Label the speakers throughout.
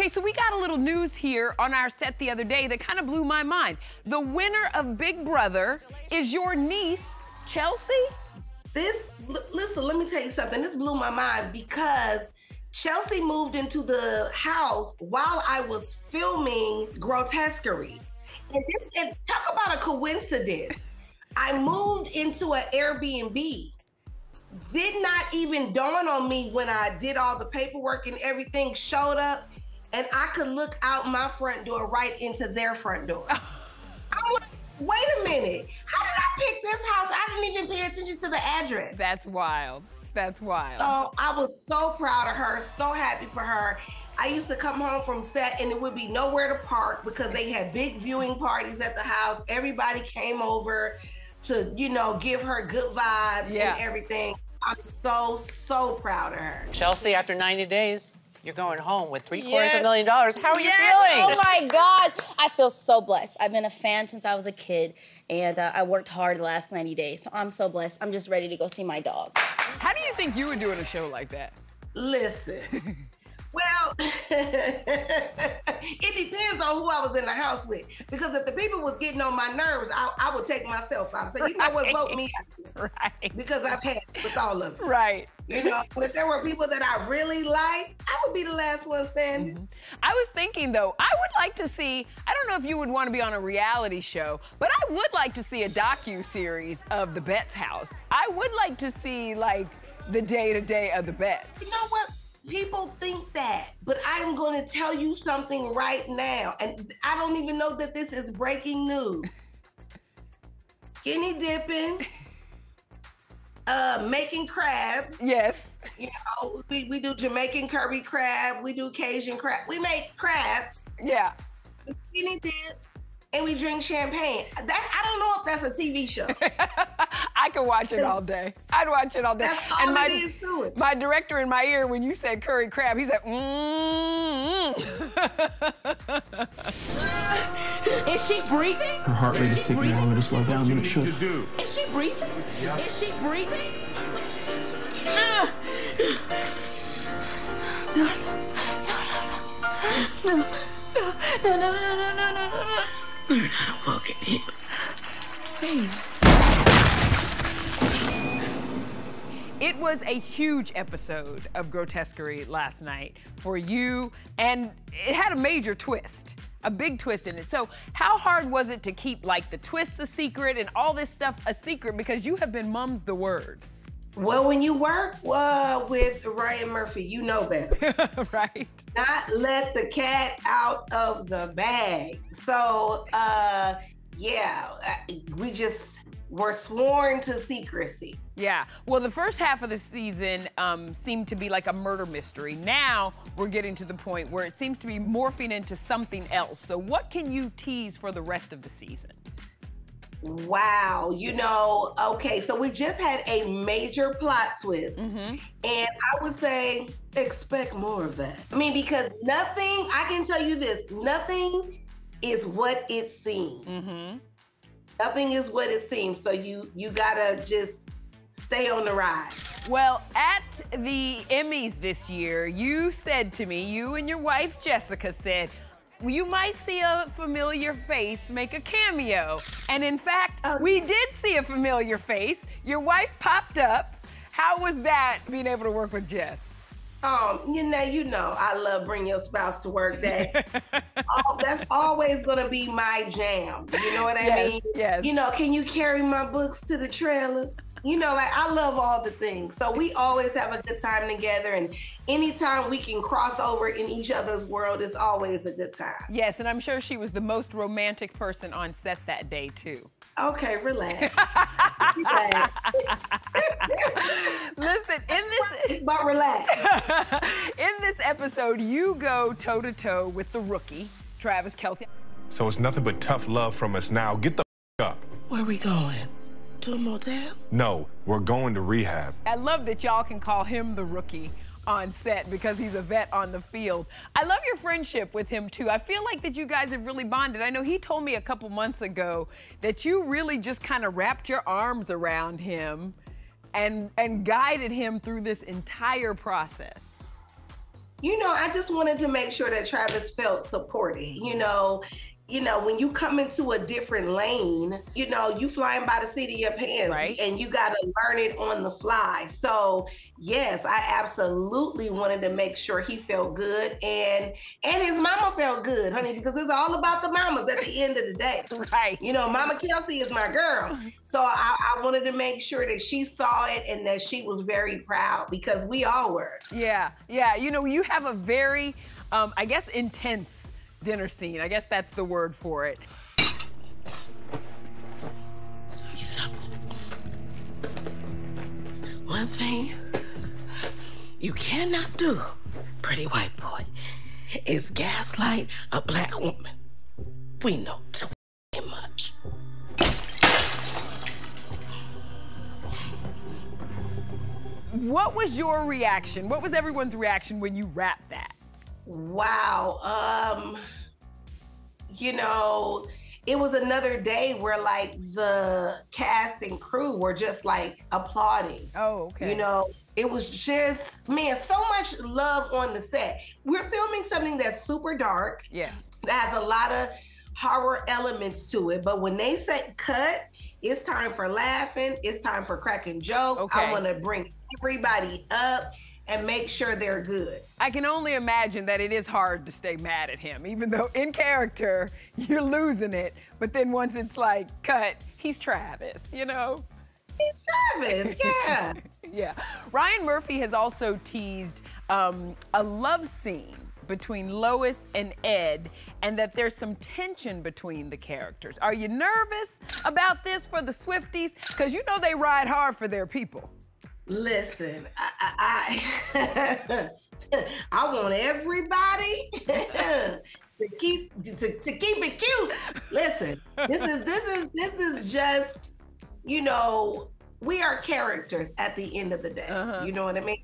Speaker 1: Okay, so we got a little news here on our set the other day that kind of blew my mind. The winner of Big Brother is your niece, Chelsea.
Speaker 2: Listen, let me tell you something. This blew my mind because Chelsea moved into the house while I was filming Grotesquerie. And talk about a coincidence. I moved into an Airbnb. Did not even dawn on me when I did all the paperwork and everything, showed up, and I could look out my front door right into their front door. I'm like, wait a minute. How did I pick this house? I didn't even pay attention to the address.
Speaker 1: That's wild. That's wild.
Speaker 2: So I was so proud of her, so happy for her. I used to come home from set and it would be nowhere to park because they had big viewing parties at the house. Everybody came over to, you know, give her good vibes and everything. I'm so, so proud of her.
Speaker 3: Chelsea, after 90 days, you're going home with $750,000. How are you feeling?
Speaker 4: Oh my gosh, I feel so blessed. I've been a fan since I was a kid, and I worked hard the last 90 days, so I'm so blessed. I'm just ready to go see my dog.
Speaker 1: How do you think you would do in a show like that?
Speaker 2: Listen. Well, it depends on who I was in the house with. Because if the people was getting on my nerves, I would take myself out. So you know what, vote me out.
Speaker 1: Right.
Speaker 2: Because I've had it with all of them.
Speaker 1: Right.
Speaker 2: You know, if there were people that I really liked, I would be the last one standing.
Speaker 1: I was thinking, though, I would like to see, I don't know if you would want to be on a reality show, but I would like to see a docu-series of the Betts house. I would like to see, like, the day-to-day of the Betts.
Speaker 2: You know what? People think that, but I'm going to tell you something right now, and I don't even know that this is breaking news. Skinny dipping, making crabs.
Speaker 1: Yes.
Speaker 2: You know, we do Jamaican curry crab, we do Cajun crab. We make crabs.
Speaker 1: Yeah.
Speaker 2: Skinny dip, and we drink champagne. I don't know if that's a TV show.
Speaker 1: I could watch it all day. I'd watch it all day.
Speaker 2: That's all it is to it.
Speaker 1: My director in my ear, when you said curry crab, he said,
Speaker 5: Is she breathing?
Speaker 6: Her heart rate is taking longer to slow down than it should.
Speaker 5: Is she breathing? Is she breathing? No. Learn how to walk it in. Hey.
Speaker 1: It was a huge episode of Grotesquerie last night for you, and it had a major twist, a big twist in it. So how hard was it to keep, like, the twists a secret and all this stuff a secret, because you have been mum's the word?
Speaker 2: Well, when you work with Ryan Murphy, you know better.
Speaker 1: Right.
Speaker 2: Not let the cat out of the bag. So, we just were sworn to secrecy.
Speaker 1: Yeah, well, the first half of the season seemed to be like a murder mystery. Now we're getting to the point where it seems to be morphing into something else. So what can you tease for the rest of the season?
Speaker 2: Wow, you know, okay, so we just had a major plot twist, and I would say expect more of that. I mean, because nothing, I can tell you this, nothing is what it seems. Nothing is what it seems, so you gotta just stay on the ride.
Speaker 1: Well, at the Emmys this year, you said to me, you and your wife Jessica said, you might see a familiar face make a cameo. And in fact, we did see a familiar face. Your wife popped up. How was that, being able to work with Jess?
Speaker 2: You know, I love Bring Your Spouse to Work Day. That's always gonna be my jam. You know what I mean?
Speaker 1: Yes.
Speaker 2: You know, can you carry my books to the trailer? You know, like, I love all the things. So we always have a good time together, and anytime we can cross over in each other's world is always a good time.
Speaker 1: Yes, and I'm sure she was the most romantic person on set that day, too.
Speaker 2: Okay, relax. Relax.
Speaker 1: Listen,
Speaker 2: but relax.
Speaker 1: In this episode, you go toe-to-toe with the rookie, Travis Kelce.
Speaker 7: So it's nothing but tough love from us now. Get the up.
Speaker 5: Where are we going? To a motel?
Speaker 7: No, we're going to rehab.
Speaker 1: I love that y'all can call him the rookie on set because he's a vet on the field. I love your friendship with him too. I feel like that you guys have really bonded. I know he told me a couple months ago that you really just kind of wrapped your arms around him and guided him through this entire process.
Speaker 2: You know, I just wanted to make sure that Travis felt supported. You know, when you come into a different lane, you know, you flying by the seat of your pants,
Speaker 1: right?
Speaker 2: And you got to learn it on the fly. So yes, I absolutely wanted to make sure he felt good and his mama felt good, honey, because it's all about the mamas at the end of the day.
Speaker 1: Right.
Speaker 2: You know, Mama Kelsey is my girl. So I wanted to make sure that she saw it and that she was very proud, because we all were.
Speaker 1: Yeah, yeah. You know, you have a very, I guess, intense dinner scene. I guess that's the word for it.
Speaker 5: One thing you cannot do, pretty white boy, is gaslight a black woman. We know too much.
Speaker 1: What was your reaction? What was everyone's reaction when you wrapped that?
Speaker 2: Wow. You know, it was another day where like the cast and crew were just like applauding.
Speaker 1: Oh, okay.
Speaker 2: You know, it was just, man, so much love on the set. We're filming something that's super dark.
Speaker 1: Yes.
Speaker 2: That has a lot of horror elements to it. But when they say cut, it's time for laughing. It's time for cracking jokes.
Speaker 1: Okay.
Speaker 2: I want to bring everybody up and make sure they're good.
Speaker 1: I can only imagine that it is hard to stay mad at him, even though in character, you're losing it. But then once it's like, cut, he's Travis, you know?
Speaker 2: He's Travis, yeah.
Speaker 1: Yeah. Ryan Murphy has also teased a love scene between Lois and Ed, and that there's some tension between the characters. Are you nervous about this for the Swifties? Because you know they ride hard for their people.
Speaker 2: Listen, I want everybody to keep it cute. Listen, this is just, you know, we are characters at the end of the day. You know what I mean?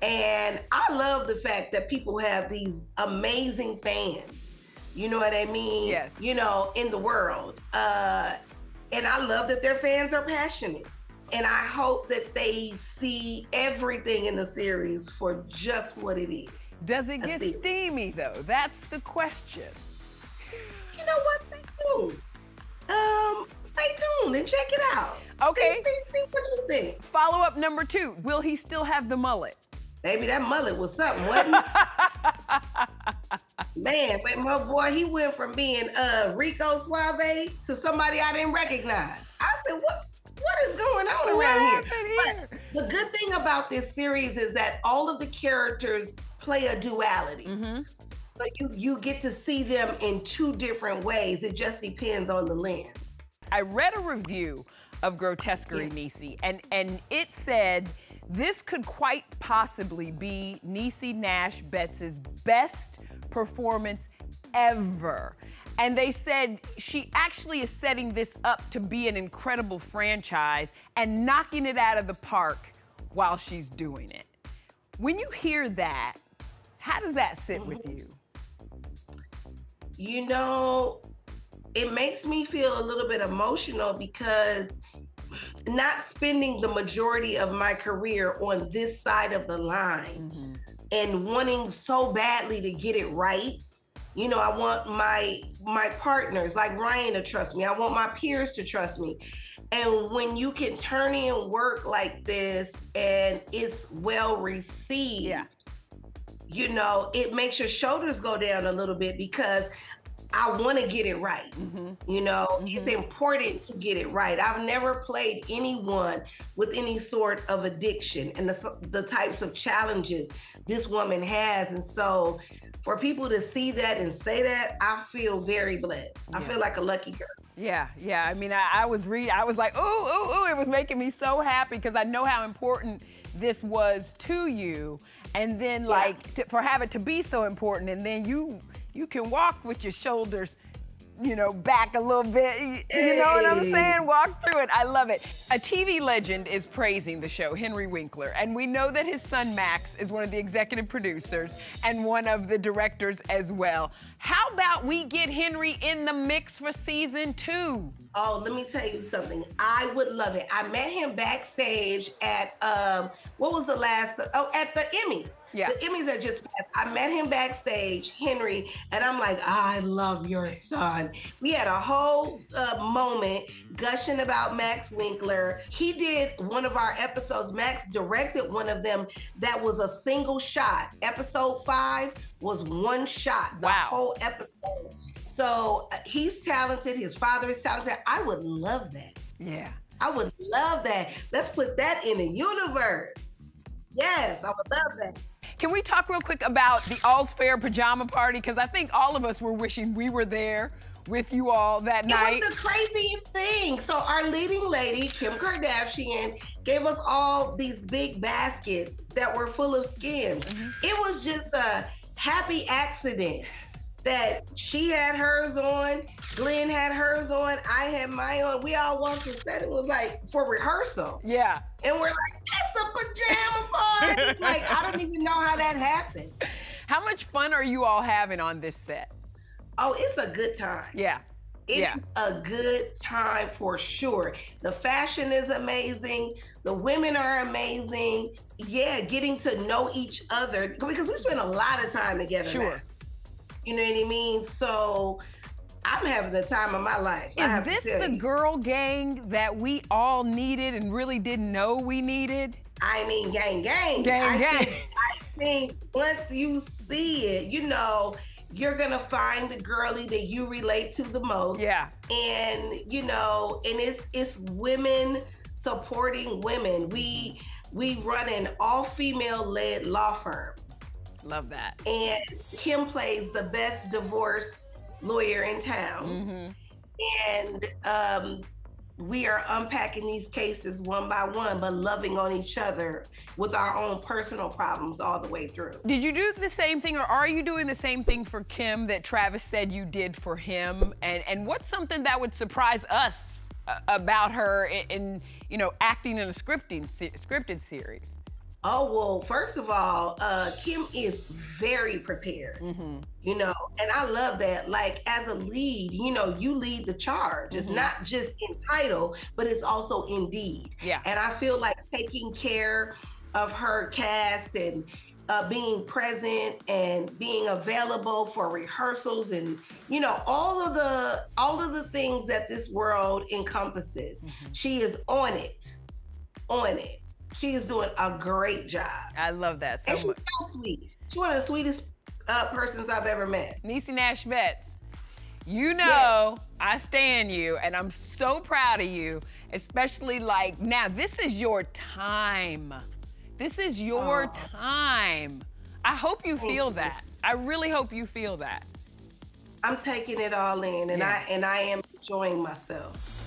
Speaker 2: And I love the fact that people have these amazing fans. You know what I mean?
Speaker 1: Yes.
Speaker 2: You know, in the world. And I love that their fans are passionate. And I hope that they see everything in the series for just what it is.
Speaker 1: Does it get steamy, though? That's the question.
Speaker 2: You know what? Stay tuned. Stay tuned and check it out.
Speaker 1: Okay.
Speaker 2: See what you think.
Speaker 1: Follow-up number 2. Will he still have the mullet?
Speaker 2: Baby, that mullet was something, wasn't it? Man, but my boy, he went from being Rico Suave to somebody I didn't recognize. I said, what is going on around here? But the good thing about this series is that all of the characters play a duality. So you get to see them in 2 different ways. It just depends on the lens.
Speaker 1: I read a review of Grotesquerie, Niecy, and it said this could quite possibly be Niecy Nash Betts' best performance ever. And they said she actually is setting this up to be an incredible franchise and knocking it out of the park while she's doing it. When you hear that, how does that sit with you?
Speaker 2: You know, it makes me feel a little bit emotional because not spending the majority of my career on this side of the line and wanting so badly to get it right. You know, I want my partners like Ryan to trust me. I want my peers to trust me. And when you can turn in work like this and it's well received, you know, it makes your shoulders go down a little bit because I want to get it right. You know, it's important to get it right. I've never played anyone with any sort of addiction and the types of challenges this woman has. And so for people to see that and say that, I feel very blessed. I feel like a lucky girl.
Speaker 1: Yeah. I mean, I was like, ooh, it was making me so happy because I know how important this was to you. And then like, for have it to be so important, and then you can walk with your shoulders, you know, back a little bit. You know what I'm saying? Walk through it. I love it. A TV legend is praising the show, Henry Winkler, and we know that his son Max is one of the executive producers and one of the directors as well. How about we get Henry in the mix for season 2?
Speaker 2: Oh, let me tell you something. I would love it. I met him backstage at what was the last? Oh, at the Emmys.
Speaker 1: Yeah.
Speaker 2: The Emmys that just passed. I met him backstage, Henry, and I'm like, I love your son. We had a whole moment gushing about Max Winkler. He did one of our episodes. Max directed one of them that was a single shot. Episode 5 was one shot. The whole episode. So he's talented. His father is talented. I would love that.
Speaker 1: Yeah.
Speaker 2: I would love that. Let's put that in the universe. Yes, I would love that.
Speaker 1: Can we talk real quick about the All's Fair pajama party? Because I think all of us were wishing we were there with you all that night.
Speaker 2: It was the craziest thing. So our leading lady, Kim Kardashian, gave us all these big baskets that were full of Skims. It was just a happy accident that she had hers on, Glenn had hers on, I had mine on. We all walked and said it was like for rehearsal.
Speaker 1: Yeah.
Speaker 2: And we're like, that's a pajama party. Like, I don't even know how that happened.
Speaker 1: How much fun are you all having on this set?
Speaker 2: Oh, it's a good time.
Speaker 1: Yeah.
Speaker 2: It's a good time for sure. The fashion is amazing. The women are amazing. Yeah, getting to know each other because we spend a lot of time together.
Speaker 1: Sure.
Speaker 2: Now. You know what I mean? So I'm having the time of my life.
Speaker 1: Is this the girl gang that we all needed and really didn't know we needed?
Speaker 2: I mean, gang.
Speaker 1: Gang.
Speaker 2: I think once you see it, you know, you're gonna find the girly that you relate to the most.
Speaker 1: Yeah.
Speaker 2: And you know, and it's women supporting women. We run an all-female led law firm.
Speaker 1: Love that.
Speaker 2: And Kim plays the best divorce lawyer in town. And we are unpacking these cases one by one, but loving on each other with our own personal problems all the way through.
Speaker 1: Did you do the same thing, or are you doing the same thing for Kim that Travis said you did for him? And what's something that would surprise us about her in you know, acting in a scripted series?
Speaker 2: Oh, well, first of all, Kim is very prepared, you know, and I love that. Like, as a lead, you know, you lead the charge. It's not just in title, but it's also in deed.
Speaker 1: Yeah.
Speaker 2: And I feel like taking care of her cast and being present and being available for rehearsals and, you know, all of the things that this world encompasses. She is on it. She is doing a great job.
Speaker 1: I love that so much.
Speaker 2: And she's so sweet. She's one of the sweetest persons I've ever met.
Speaker 1: Niecy Nash Betts, you know I stan you, and I'm so proud of you, especially like now, this is your time. This is your time. I hope you feel that. I really hope you feel that.
Speaker 2: I'm taking it all in, and I am enjoying myself.